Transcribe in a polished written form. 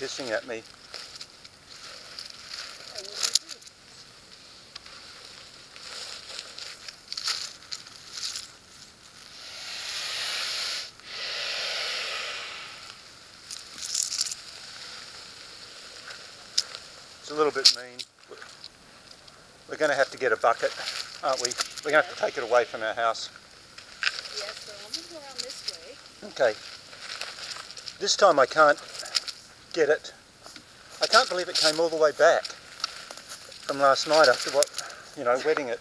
hissing at me. It's a little bit mean. We're going to have to get a bucket, aren't we? We're going to have to take it away from our house. Yes, so I'm going to go around this way. Okay. This time I can't get it. I can't believe it came all the way back from last night after what, wetting it.